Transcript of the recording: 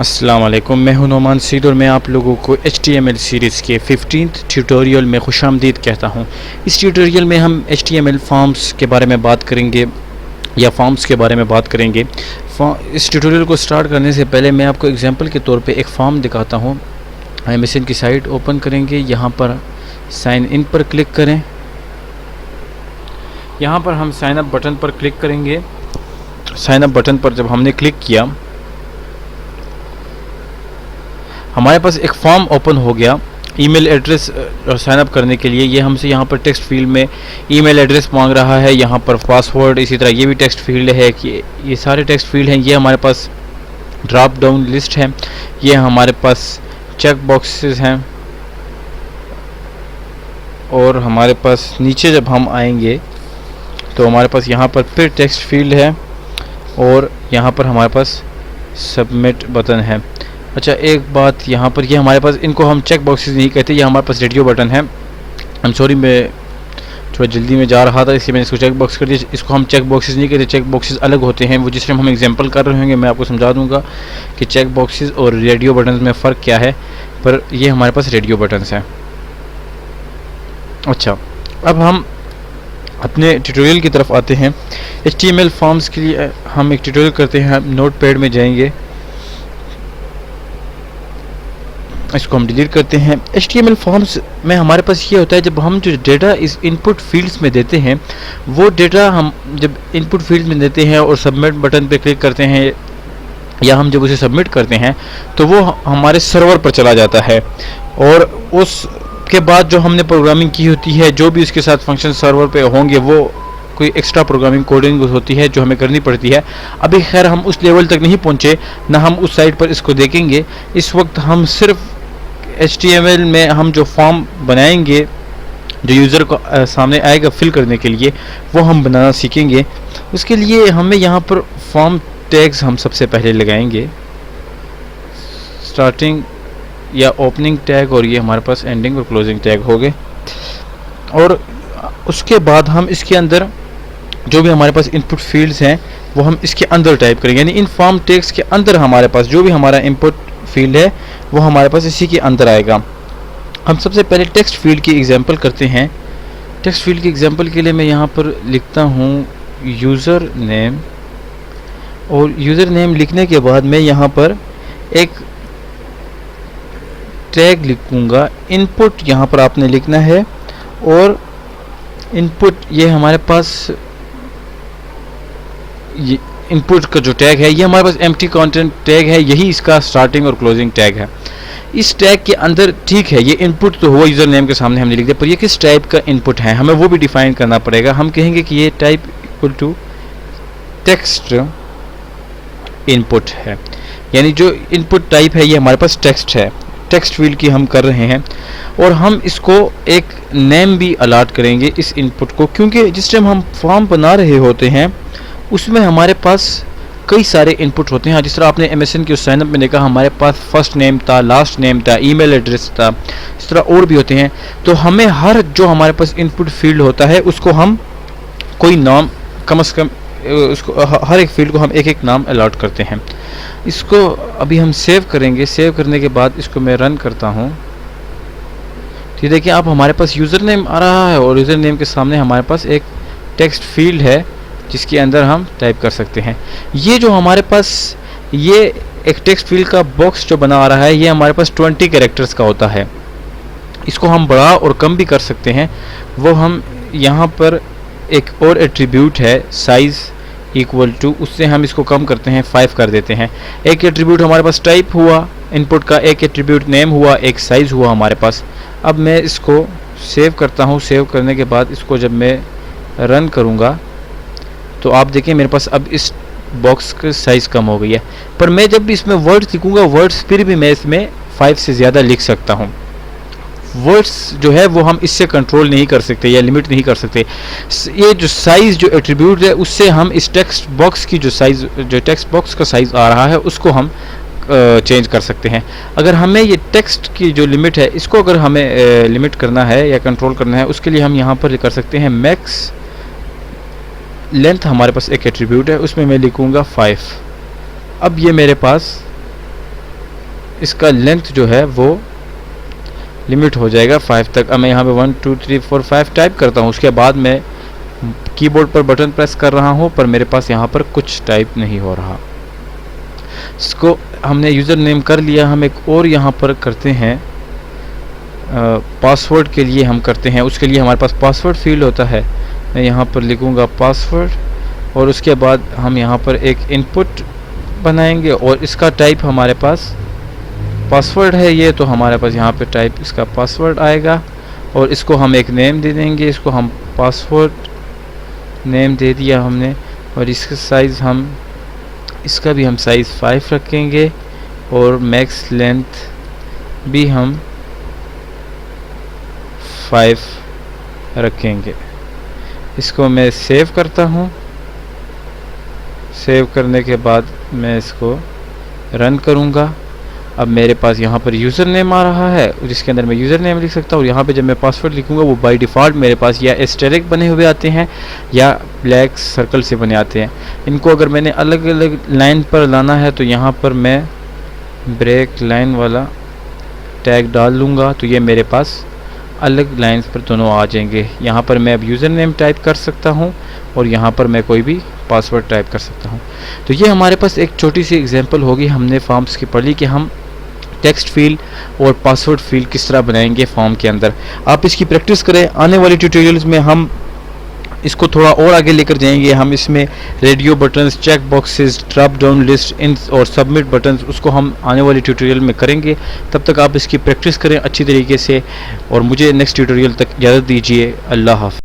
अस्सलाम वालेकुम, मैं हूं नोमान सीद और मैं आप लोगों को HTML सीरीज़ के 15th ट्यूटोरियल में खुशामदीद कहता हूं। इस ट्यूटोरियल में हम HTML फॉर्म्स के बारे में बात करेंगे या फॉर्म्स के बारे में बात करेंगे। इस ट्यूटोरियल को स्टार्ट करने से पहले मैं आपको एग्जांपल के तौर पे एक फॉर्म दिखाता हूं। MSN की साइट ओपन करेंगे, यहाँ पर साइन इन पर क्लिक करें। यहाँ पर हम साइन अप बटन पर क्लिक करेंगे। साइन अप बटन पर जब हमने क्लिक किया, हमारे पास एक फॉर्म ओपन हो गया ईमेल एड्रेस साइन अप करने के लिए। ये हमसे यहाँ पर टेक्स्ट फील्ड में ईमेल एड्रेस मांग रहा है, यहाँ पर पासवर्ड, इसी तरह ये भी टेक्स्ट फील्ड है कि ये सारे टेक्स्ट फील्ड हैं। ये हमारे पास ड्रॉप डाउन लिस्ट है, ये हमारे पास चेक बॉक्सेस हैं और हमारे पास नीचे जब हम आएंगे तो हमारे पास यहाँ पर फिर टेक्स्ट फील्ड है और यहाँ पर हमारे पास सबमिट बटन है। अच्छा, एक बात यहाँ पर, ये हमारे पास, इनको हम चेक बॉक्सेस नहीं कहते, ये हमारे पास रेडियो बटन है। आई एम सॉरी, मैं थोड़ा जल्दी में जा रहा था इसलिए मैंने इसको चेक बॉक्स कर दिया। इसको हम चेक बॉक्सेस नहीं कहते, चेक बॉक्सेस अलग होते हैं। वो जिस टाइम हम एग्जांपल कर रहे होंगे मैं आपको समझा दूंगा कि चेक बॉक्सेस और रेडियो बटन में फ़र्क क्या है, पर ये हमारे पास रेडियो बटन्स हैं। अच्छा, अब हम अपने ट्यूटोरियल की तरफ आते हैं। HTML फॉर्म्स के लिए हम एक ट्यूटोरियल करते हैं। हम नोटपैड में जाएंगे, इसको हम डिलीट करते हैं। HTML फॉर्म्स में हमारे पास ये होता है, जब हम जो डेटा इस इनपुट फील्ड्स में देते हैं, वो डेटा हम जब इनपुट फील्ड में देते हैं और सबमिट बटन पे क्लिक करते हैं या हम जब उसे सबमिट करते हैं तो वो हमारे सर्वर पर चला जाता है और उसके बाद जो हमने प्रोग्रामिंग की होती है, जो भी उसके साथ फंक्शन सर्वर पे होंगे, वो कोई एक्स्ट्रा प्रोग्रामिंग कोडिंग होती है जो हमें करनी पड़ती है। अभी खैर हम उस लेवल तक नहीं पहुंचे, ना हम उस साइट पर इसको देखेंगे। इस वक्त हम सिर्फ HTML में हम जो फॉर्म बनाएंगे, जो यूज़र को सामने आएगा फिल करने के लिए, वो हम बनाना सीखेंगे। उसके लिए हमें यहाँ पर फॉर्म टैग्स हम सबसे पहले लगाएंगे, स्टार्टिंग या ओपनिंग टैग, और ये हमारे पास एंडिंग और क्लोजिंग टैग हो गए। और उसके बाद हम इसके अंदर जो भी हमारे पास इनपुट फील्ड्स हैं वो हम इसके अंदर टाइप करेंगे, यानी इन फॉर्म टैग्स के अंदर हमारे पास जो भी हमारा इनपुट फील्ड है वो हमारे पास इसी के अंदर आएगा। हम सबसे पहले टेक्स्ट फील्ड की एग्जांपल करते हैं। टेक्स्ट फील्ड की एग्जांपल के लिए मैं यहाँ पर लिखता हूँ यूज़र नेम, और यूज़र नेम लिखने के बाद मैं यहाँ पर एक टैग लिखूँगा। इनपुट यहाँ पर आपने लिखना है, और इनपुट ये हमारे पास, ये इनपुट का जो टैग है ये हमारे पास एम्प्टी कंटेंट टैग है, यही इसका स्टार्टिंग और क्लोजिंग टैग है। इस टैग के अंदर, ठीक है, ये इनपुट तो हुआ यूज़र नेम के सामने हमने लिख दिया, पर ये किस टाइप का इनपुट है हमें वो भी डिफाइन करना पड़ेगा। हम कहेंगे कि ये type equal to text input है, यानी जो इनपुट टाइप है ये हमारे पास टेक्स्ट है। टेक्स्ट फील्ड की हम कर रहे हैं और हम इसको एक नेम भी अलाट करेंगे इस इनपुट को, क्योंकि जिस टाइम हम फॉर्म बना रहे होते हैं उसमें हमारे पास कई सारे इनपुट होते हैं। जिस तरह आपने MSN के उस साइनअप में देखा, हमारे पास फर्स्ट नेम था, लास्ट नेम था, ईमेल एड्रेस था, इस तरह और भी होते हैं। तो हमें हर जो हमारे पास इनपुट फील्ड होता है उसको हम कोई नाम, कम से कम उसको, हर एक फील्ड को हम एक एक नाम अलॉट करते हैं। इसको अभी हम सेव करेंगे। सेव करने के बाद इसको मैं रन करता हूँ। तो देखिए आप, हमारे पास यूज़र नेम आ रहा है और यूज़र नेम के सामने हमारे पास एक टेक्स्ट फील्ड है जिसके अंदर हम टाइप कर सकते हैं। ये जो हमारे पास ये एक टेक्स्ट फील्ड का बॉक्स जो बना आ रहा है, ये हमारे पास 20 कैरेक्टर्स का होता है। इसको हम बड़ा और कम भी कर सकते हैं। वो हम यहाँ पर एक और एट्रीब्यूट है साइज़ इक्वल टू, उससे हम इसको कम करते हैं, 5 कर देते हैं। एक एट्रीब्यूट हमारे पास टाइप हुआ इनपुट का, एक एट्रीब्यूट नेम हुआ, एक साइज़ हुआ हमारे पास। अब मैं इसको सेव करता हूँ। सेव करने के बाद इसको जब मैं रन करूँगा तो आप देखें मेरे पास अब इस बॉक्स का साइज़ कम हो गई है, पर मैं जब भी इसमें वर्ड्स लिखूँगा, वर्ड्स फिर भी मैं इसमें 5 से ज़्यादा लिख सकता हूँ। वर्ड्स जो है वो हम इससे कंट्रोल नहीं कर सकते या लिमिट नहीं कर सकते। ये जो साइज़, जो एट्रीब्यूट है, उससे हम इस टेक्स्ट बॉक्स की जो साइज़, जो टेक्स्ट बॉक्स का साइज़ आ रहा है उसको हम चेंज कर सकते हैं। अगर हमें ये टेक्स्ट की जो लिमिट है इसको अगर हमें लिमिट करना है या कंट्रोल करना है, उसके लिए हम यहाँ पर कर सकते हैं मैक्स लेंथ। हमारे पास एक एट्रीब्यूट है, उसमें मैं लिखूँगा 5। अब ये मेरे पास इसका लेंथ जो है वो लिमिट हो जाएगा 5 तक। अब मैं यहाँ पे 1 2 3 4 5 टाइप करता हूँ, उसके बाद मैं कीबोर्ड पर बटन प्रेस कर रहा हूँ, पर मेरे पास यहाँ पर कुछ टाइप नहीं हो रहा। इसको हमने यूज़र नेम कर लिया। हम एक और यहाँ पर करते हैं पासवर्ड के लिए हम करते हैं, उसके लिए हमारे पास पासवर्ड फील्ड होता है। मैं यहाँ पर लिखूँगा पासवर्ड और उसके बाद हम यहाँ पर एक इनपुट बनाएंगे और इसका टाइप हमारे पास पासवर्ड है ये, तो हमारे पास यहाँ पे टाइप इसका पासवर्ड आएगा और इसको हम एक नेम दे देंगे। इसको हम पासवर्ड नेम दे दिया हमने और इसका साइज़ हम इसका भी हम साइज़ 5 रखेंगे और मैक्स लेंथ भी हम 5 रखेंगे। इसको मैं सेव करता हूँ। सेव करने के बाद मैं इसको रन करूँगा। अब मेरे पास यहाँ पर यूज़र नेम आ रहा है जिसके अंदर मैं यूज़र नेम लिख सकता हूँ। यहाँ पे जब मैं पासवर्ड लिखूँगा वो बाय डिफ़ॉल्ट मेरे पास या एस्टेरिक बने हुए आते हैं या ब्लैक सर्कल से बने आते हैं। इनको अगर मैंने अलग अलग लाइन पर लाना है तो यहाँ पर मैं ब्रेक लाइन वाला टैग डाल लूँगा, तो ये मेरे पास अलग लाइंस पर दोनों आ जाएंगे। यहाँ पर मैं अब यूज़र नेम टाइप कर सकता हूँ और यहाँ पर मैं कोई भी पासवर्ड टाइप कर सकता हूँ। तो ये हमारे पास एक छोटी सी एग्जांपल होगी, हमने फॉर्म्स की पढ़ ली कि हम टेक्स्ट फील्ड और पासवर्ड फील्ड किस तरह बनाएंगे फॉर्म के अंदर। आप इसकी प्रैक्टिस करें। आने वाले ट्यूटोरियल्स में हम इसको थोड़ा और आगे लेकर जाएंगे। हम इसमें radio buttons, check boxes, drop down list इन और सबमिट बटन्स, उसको हम आने वाले ट्यूटोरियल में करेंगे। तब तक आप इसकी प्रैक्टिस करें अच्छी तरीके से और मुझे नेक्स्ट ट्यूटोरियल तक इजाज़त दीजिए। अल्लाह हाफ़िज़।